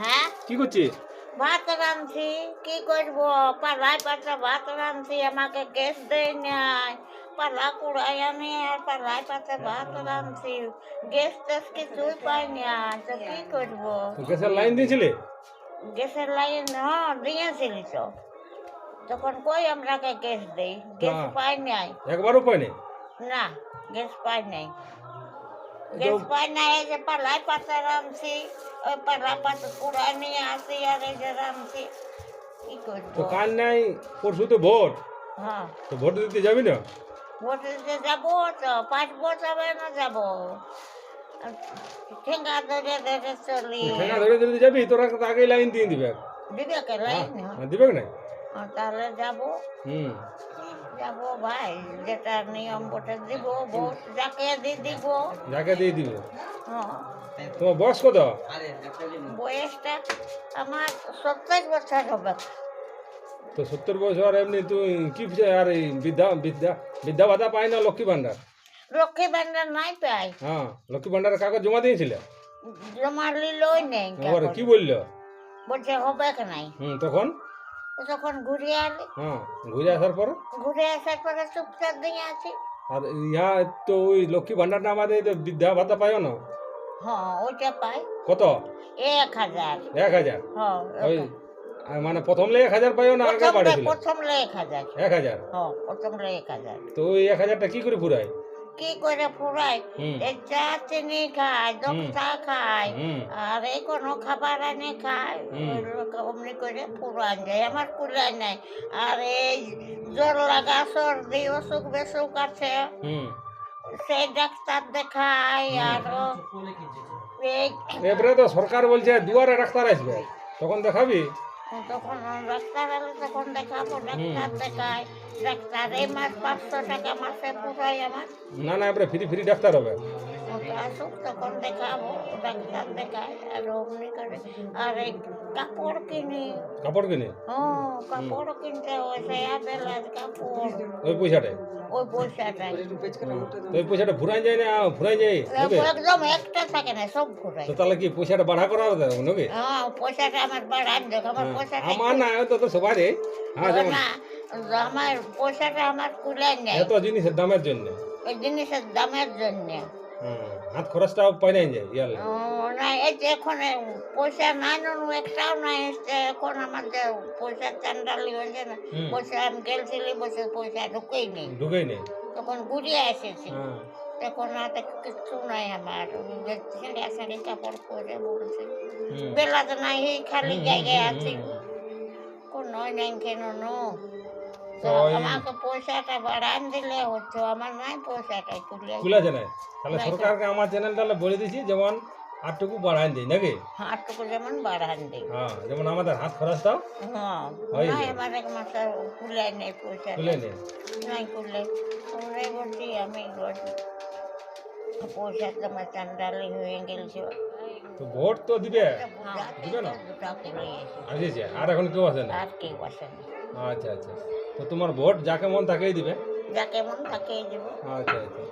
হ্যাঁ, কি করছিস? ভাত রাঁধছি। কি করবো? পাড়ায় পাতা ভাত রাঁধছি, আমাকে গ্যাস দেয় নাই। পালা কুড়াই আনি আর পাড়ায় পাতা ভাত রাঁধছি, গ্যাস ট্যাস কিছুই পাই না। তো কি করবো? তো গ্যাসের লাইন দিয়েছিলে? গ্যাসের লাইন হ্যাঁ দিয়েছিলি তো, তখন কই আমরাকে গ্যাস দেই? গ্যাস না। পাই নাই। একবারও পাইনি। না, গ্যাস পাই নাই। তো গ্যাস পাই নাই, এই যে পালায় পাতা রাঁধছি, ওই পালা পাতা কুড়াই নিয়ে আসি আর এই যে রাঁধছি। কি তো করবো? কাল নাই, পরশু তো ভোট। হ্যাঁ, তো ভোট দিতে যাবি না? ভোট দিতে যাবো তো, 5 ভোট হবে না যাবো। আর ঠেঙ্গা ধরে ধরে চলি। ঠেঙা ধরে ধরে যাবি, তোরা তো আগেই লাইন দিয়ে দিবে। দিবে কে লাইন? দিবে না? তাহলে যাবো। হুম। যাবো ভাই, যেটা নিয়ম ভোটে দিব, ভোট যাকে দিব। যাকে দিয়ে দিবে। হ্যাঁ, তোমার বয়স কত? বয়সটা আমার 70 বছর হবে। তো 70 বছর। আর এমনি তুই কি আর এই বৃদ্ধা ভাতা পাই না লক্ষ্মী ভান্ডার? লক্ষ্মী ভান্ডার নাই পাই। হ্যাঁ, লক্ষ্মী ভান্ডারের কাগজ জমা দিয়েছিলে? জমা লিলই নেই। এবারে কি বললো? বলছে হবে কি নাই। তখন? তখন ঘুরে আলি, হ্যাঁ, ঘুরে আসার পরে? ঘুরে আসার পরে চুপচাপ দিয়ে আছি। আর ইহা তো ওই লক্ষ্মী ভান্ডারটা আমাদের এই তো বৃদ্ধা ভাতা পাইও না? হ্যাঁ, ওইটা পাই কত? 1000। 1000? হ্যাঁ, ওই মানে প্রথম 1000 পাইও না আগে বাড়েছিল? প্রথম 1000। 1000? হ্যাঁ, প্রথম 1000। তো ওই 1000টা কি করে ফুরায়? কি করে ফুরাই? হুম। এই চা চিনি খায়, দোক্তা খায়, হুম। আর এই কোনো খাবার আনে খায়। হুম। অমনি করে ফুরান যায়, আমার কুলায় নাই। আর এই জ্বর লাগা সর্দি অসুখ বেসুখ আছে, হুম। সেই ডাক্তার দেখায়। আর এই এবারে তো সরকার বলছে দুয়ারে ডাক্তার আসবে, তখন দেখাবি? তখন ডাক্তার এলে তখন দেখাবো, ডাক্তার দেখায়। ডাক্তার এই মাস 500 টাকা মাসে পুরাই আমার। না না, এবারে ফ্রি ফ্রি ডাক্তার হবে। ওটা আসুক তখন দেখাবো, ডাক্তার দেখায়। আর অমনি করে আর এই কাপড় কিনি। কাপড় কিনে? কাপড় কিনতে হয়, সেয়া বেলার কাপড়। ওই পয়সাটাই? ওই পয়সাটাই তো ওই পয়সাটা ফুরাই যায় না? ফুরাই যায় হবে? একদম একটা থাকে না, সব ঘুরাই। তো তাহলে কি পয়সাটা বাড়া করা হবে নাকি? হ্যাঁ, পয়সাটা আমার বাড়ান দেখ, আমার পয়সাটা আমার না, তো তো সবারই। হ্যাঁ, যেমন না, আমার পয়সাটা আমার কুলাই নেই এত জিনিসের দামের জন্য। এই জিনিসের দামের জন্য। হাত খরচটাও পাই নাই যায় ইয়ালে। না, এই যে এখন পয়সা নাই নুন একটাও নাই এসছে। এখন আমাদের পয়সা চান্ডালি হয়েছে না। পয়সা আমি গেলছিলি, বসে পয়সা ঢুকেই নেই। ঢুকেই নেই। তখন ঘুরিয়ে এসেছি। হ্যাঁ। এখন হাতে কিচ্ছু নাই আমার। ছেলে শাড়ি কাপড় পরে বলছি, বেলাতে নাই, এই খালি জায়গায় আছি। কোনো নাই কেন নো। তো আমাকে পয়সাটা বাড়ান দিলে হচ্ছে, আমার নাই পয়সাটাই তুলে। কুলাছে নাই? তাহলে সরকারকে আমার চ্যানেল তাহলে বলে দিছি, যেমন আটটুকু বাড়াই দিই নাকি? হাতটুকু যেমন বাড়ান দিই। হ্যাঁ, যেমন আমাদের হাত খরচটাও হ্যাঁ, হয়ে নাই যায়। আমার এক মাসে কুলাই নেই পয়সা। তুলে নেই। নাই কুলাই। তোমরাই বলছি আমি পয়সা তোমার চান্ডালি হয়ে গেলছে। তো ভোট তো দিবে? দিবে না? দুটা করে আসিছে? আর এখন কেউ আসে না? আর কেউ আসে না। আচ্ছা আচ্ছা। তো তোমার ভোট যাকে মন তাকেই দিবে? যাকে মন তাকেই দেবো। আচ্ছা আচ্ছা।